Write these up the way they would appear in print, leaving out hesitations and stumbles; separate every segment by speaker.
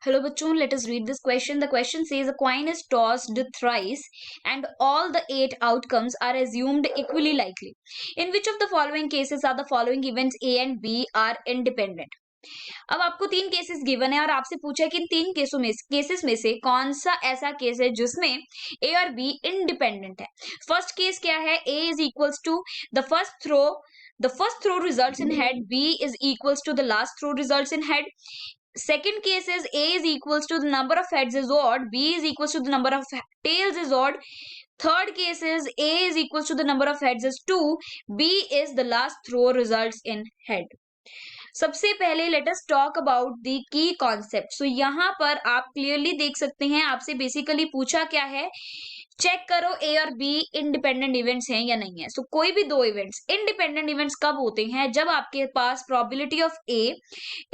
Speaker 1: Hello bachon, let us read this question. The question says a coin is tossed thrice and all the 8 outcomes are assumed equally likely. In which of the following cases are the following events A and B are independent? अब आपको 3 cases given है और आपसे पूछा है कि इन 3 cases में से कौन सा ऐसा केस है जिसमें ए और बी इंडिपेंडेंट है. फर्स्ट केस क्या है? A is equals to the first throw results in head, B is equals to the last throw results in head. Second case is A is equals to the number of heads is odd, B is equals to the number of tails is odd. Third case is A is equals to the number of heads is 2, B is the last throw results in head. सबसे पहले let us talk about the key concept. So यहाँ पर आप clearly देख सकते हैं आपसे basically पूछा क्या है, चेक करो ए और बी इंडिपेंडेंट इवेंट्स हैं या नहीं है. सो कोई भी दो इवेंट्स इंडिपेंडेंट इवेंट्स कब होते हैं? जब आपके पास probability of A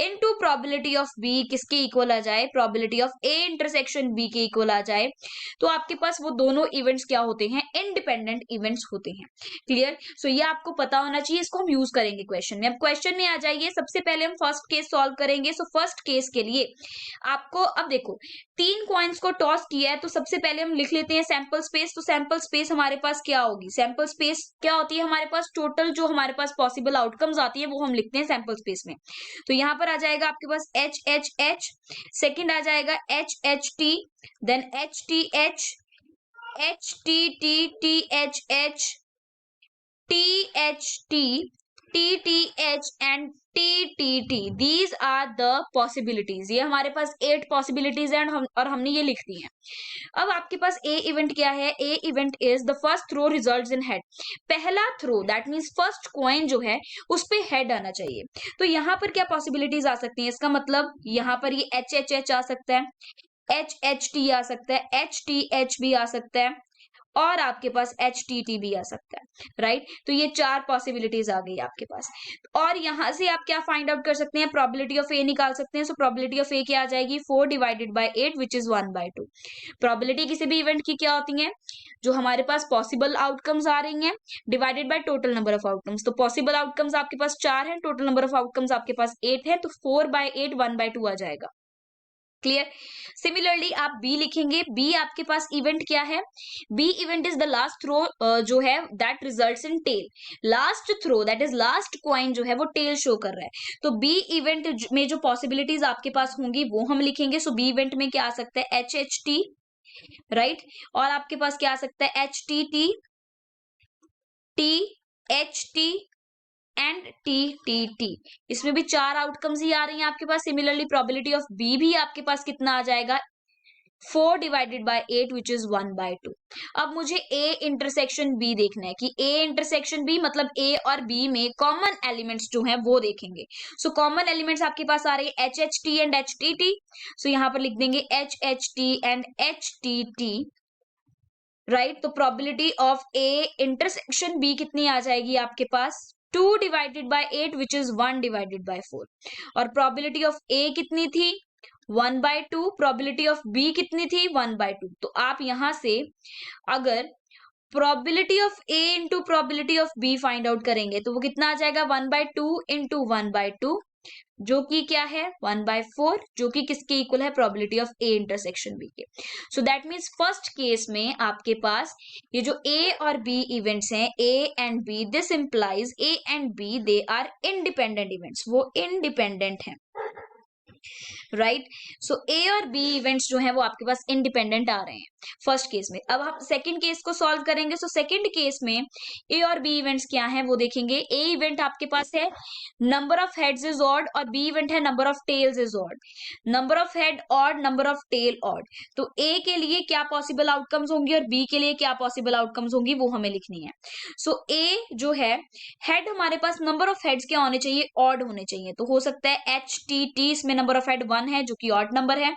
Speaker 1: into probability of B किसके इक्वल आ जाए? Probability of A intersection B के इक्वल आ जाए. तो आपके पास वो दोनों इवेंट्स क्या होते हैं? इंडिपेंडेंट इवेंट्स होते हैं. क्लियर? सो ये आपको पता होना चाहिए, इसको हम यूज करेंगे क्वेश्चन में. अब क्वेश्चन में आ जाइए. सबसे पहले हम फर्स्ट केस सॉल्व करेंगे. सो फर्स्ट केस के लिए आपको अब देखो 3 कॉइन्स को टॉस किया है तो सबसे पहले हम लिख लेते हैं सैंपल स्पेस. तो सैंपल स्पेस हमारे पास क्या होगी? सैंपल स्पेस क्या होती है हमारे पास? टोटल जो हमारे पास पॉसिबल आउटकम्स आती है वो हम लिखते हैं सैंपल स्पेस में. तो यहां पर आ जाएगा आपके पास एच एच एच, सेकेंड आ जाएगा H H T, then H T H, H T T, T H H, T H T, T T H and T T T. These are the possibilities. ये हमारे पास 8 possibilities है और हमने ये लिख दी है. अब आपके पास ए इवेंट क्या है? A event is the first throw results in head. पहला throw that means first coin जो है उस पे हेड आना चाहिए. तो यहाँ पर क्या पॉसिबिलिटीज आ सकती हैं? इसका मतलब यहाँ पर ये एच एच एच आ सकता है, एच एच टी आ सकता है, एच टी एच भी आ सकता है और आपके पास एच टी टी भी आ सकता है. राइट? तो ये 4 पॉसिबिलिटीज आ गई आपके पास. और यहां से आप क्या फाइंड आउट कर सकते हैं? प्रोबेबिलिटी ऑफ ए निकाल सकते हैं. सो प्रोबेबिलिटी ऑफ ए क्या आ जाएगी? 4 divided by 8 which is 1/2. Probability किसी भी इवेंट की क्या होती है? जो हमारे पास पॉसिबल आउटकम्स आ रही हैं divided by total number of outcomes. तो पॉसिबल आउटकम्स आपके पास 4 हैं, टोटल नंबर ऑफ आउटकम्स आपके पास 8 है, तो 4/8 1/2 आ जाएगा. क्लियर? सिमिलरली आप बी लिखेंगे. बी आपके पास इवेंट क्या है? B event is the last throw जो है that results in tail. Last throw that is last coin जो है वो टेल शो कर रहा है. तो बी इवेंट में जो पॉसिबिलिटीज आपके पास होंगी वो हम लिखेंगे. सो बी इवेंट में क्या आ सकता है? H H T, right? और आपके पास क्या आ सकता है? H T T, T H T and T T T. इसमें भी 4 आउटकम्स ही आ रही हैं आपके पास. सिमिलरली प्रोबेबिलिटी ऑफ बी भी आपके पास कितना आ जाएगा? 4 डिवाइडेड बाय 8 विच इज 1/2. अब मुझे ए इंटरसेक्शन बी देखना है कि ए इंटरसेक्शन बी मतलब ए और बी में कॉमन एलिमेंट्स जो हैं वो देखेंगे. सो कॉमन एलिमेंट्स आपके पास आ रहे हैं H H T and H T T. So यहां पर लिख देंगे H H T and H T T. Right? तो probability of A intersection B कितनी आ जाएगी आपके पास? 2 divided by 8 which is 1 divided by 4. और प्रोबेबिलिटी ऑफ ए कितनी थी? 1/2. प्रोबेबिलिटी ऑफ बी कितनी थी? 1/2. तो आप यहां से अगर probability of A into probability of B find out करेंगे तो वो कितना आ जाएगा? 1/2 इंटू 1/2 जो कि क्या है? 1/4 जो कि किसके इक्वल है? Probability of A intersection B के. So that means first case में आपके पास ये जो ए और बी इवेंट्स हैं A and B, this implies A and B they are independent events. वो इंडिपेंडेंट हैं. राइट? सो ए और बी इवेंट्स जो हैं वो आपके पास इंडिपेंडेंट आ रहे हैं फर्स्ट केस में. अब हम सेकंड केस को सॉल्व करेंगे. सो सेकंड केस में ए और बी इवेंट्स क्या हैं वो देखेंगे. ए इवेंट आपके पास है number of heads is odd और बी इवेंट है number of tails is odd. Number of head odd, number of tail odd. तो ए के लिए क्या पॉसिबल आउटकम्स होंगी और बी के लिए क्या पॉसिबल आउटकम्स होंगी वो हमें लिखनी है. सो ए जो है हेड हमारे पास नंबर ऑफ हेड्स क्या होने चाहिए? ऑड होने चाहिए. तो हो सकता है एच टी टी, इसमें नंबर ऑफ हेड 1 है जो कि ऑड नंबर है.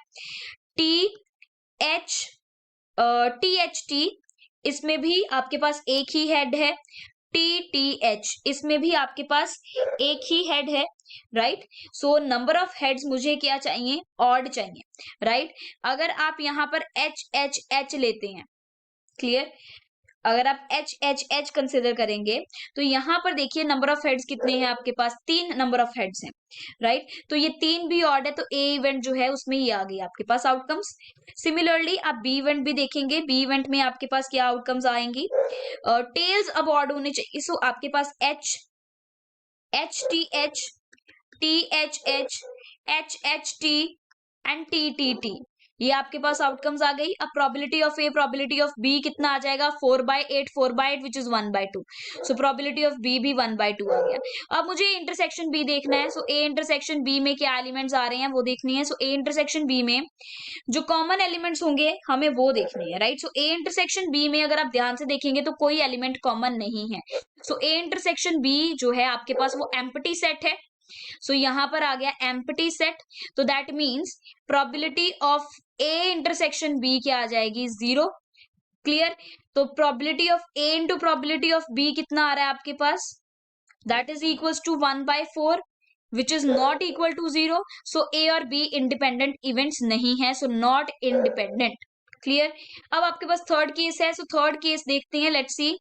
Speaker 1: T H T H T, इसमें भी आपके पास एक ही हेड है. टी टी एच, इसमें भी आपके पास एक ही हेड है. Right? So number of heads मुझे क्या चाहिए? ऑड चाहिए. राइट? अगर आप यहां पर एच एच एच लेते हैं, क्लियर, अगर आप एच एच एच कंसिडर करेंगे तो यहाँ पर देखिए नंबर ऑफ हेड्स कितने हैं आपके पास, 3 नंबर ऑफ हेड्स हैं, राइट। तो ये 3 भी ऑड है, तो ए इवेंट जो है उसमें ही आ गई आपके पास आउटकम्स। सिमिलरली आप बी इवेंट भी देखेंगे, बी इवेंट में आपके पास क्या आउटकम्स आएंगी, टेल्स अब ऑड होने चाहिए, सो आपके पास H H T H T H H H H T and T T T, ये आपके पास आउटकम्स आ गई। अब probability of A probability of B कितना आ जाएगा, 4/8 4/8 which is 1/2, so probability of B भी 1/2 आ गया। अब मुझे इंटरसेक्शन बी देखना है, सो ए इंटरसेक्शन बी में क्या एलिमेंट्स आ रहे हैं वो देखनी है। सो ए इंटरसेक्शन बी में जो कॉमन एलिमेंट्स होंगे हमें वो देखने हैं, right. So A intersection B में अगर आप ध्यान से देखेंगे तो कोई एलिमेंट कॉमन नहीं है। सो ए इंटरसेक्शन बी जो है आपके पास वो एम्प्टी सेट है। सो यहां पर आ गया एम्प्टी सेट, तो that means probability of A intersection B क्या आ जाएगी, 0। क्लियर। तो probability of A into probability of B कितना आ रहा है आपके पास, that is equals to 1/4 which is not equal to 0। So A और बी इंडिपेंडेंट इवेंट्स नहीं है, सो नॉट इंडिपेंडेंट। क्लियर। अब आपके पास थर्ड केस है, सो थर्ड केस देखते हैं, लेट्स सी।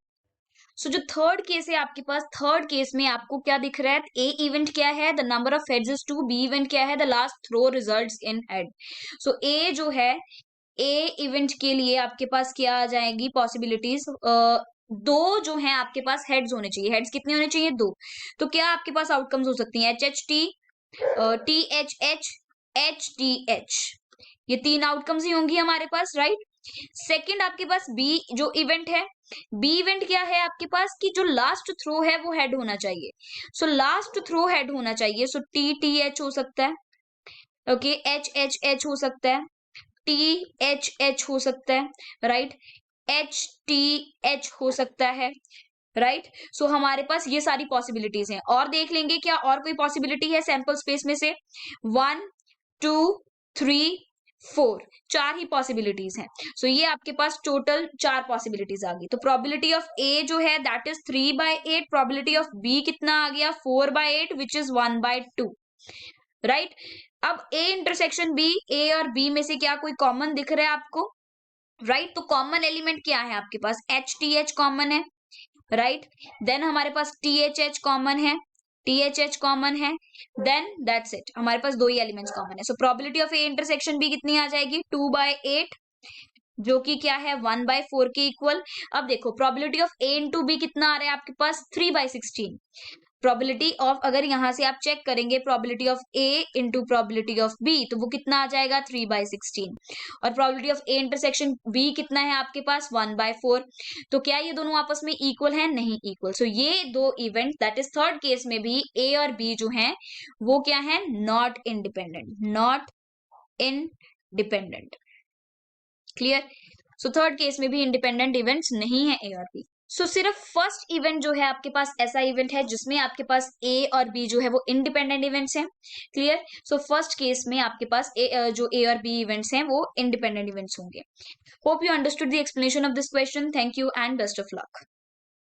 Speaker 1: सो जो थर्ड केस है आपके पास, थर्ड केस में आपको क्या दिख रहा है, ए इवेंट क्या है, the number of heads is 2, B event क्या है, the last throw results in head. So A जो है, ए इवेंट के लिए आपके पास क्या आ जाएगी पॉसिबिलिटीज, दो जो है आपके पास हेड्स होने चाहिए, हेड्स कितने होने चाहिए, 2। तो क्या आपके पास आउटकम्स हो सकती हैं, H H T, T H H, H T H, ये 3 आउटकम्स ही होंगी हमारे पास, राइट। सेकंड आपके पास बी जो इवेंट है, बी इवेंट क्या है आपके पास कि जो लास्ट थ्रो है वो हेड होना चाहिए। सो लास्ट थ्रो हेड होना चाहिए, सो टी टी एच हो सकता है, ओके, एच एच एच हो सकता है, टी एच एच हो सकता है, राइट, एच टी एच हो सकता है, राइट। सो हमारे पास ये सारी पॉसिबिलिटीज हैं, और देख लेंगे क्या और कोई पॉसिबिलिटी है सैंपल स्पेस में से, 1 2 3 4, 4 ही पॉसिबिलिटीज हैं। सो ये आपके पास टोटल 4 पॉसिबिलिटीज आ गई। तो प्रोबेबिलिटी ऑफ ए जो है that is 3/8, probability of B कितना आ गया, 4/8 विच इज 1/2, राइट। अब ए इंटरसेक्शन बी, ए और बी में से क्या कोई कॉमन दिख रहा है आपको, राइट। तो कॉमन एलिमेंट क्या है आपके पास, एच टी एच कॉमन है, राइट। देन हमारे पास टी एच एच कॉमन है, टी एच एच कॉमन है, देन दैट्स इट, हमारे पास 2 ही एलिमेंट्स कॉमन है। So probability of A intersection B कितनी आ जाएगी, 2/8, जो कि क्या है 1/4 के इक्वल। अब देखो probability of A into B कितना आ रहा है आपके पास, 3/16। प्रोबेबिलिटी ऑफ, अगर यहां से आप चेक करेंगे probability of A into probability of B, तो वो कितना आ जाएगा, 3/16। और probability of A intersection B कितना है आपके पास, 1/4। तो क्या ये दोनों आपस में इक्वल है, नहीं इक्वल। सो ये दो event that is third case में भी ए और बी जो हैं वो क्या है, not independent, not independent. Clear. So third case में भी इंडिपेंडेंट इवेंट्स नहीं है ए और बी। सो सिर्फ फर्स्ट इवेंट जो है आपके पास ऐसा इवेंट है जिसमें आपके पास ए और बी जो है वो इंडिपेंडेंट इवेंट्स हैं। क्लियर। सो फर्स्ट केस में आपके पास जो ए और बी इवेंट्स हैं वो इंडिपेंडेंट इवेंट्स होंगे। Hope you understood the explanation of this question. Thank you and best of luck.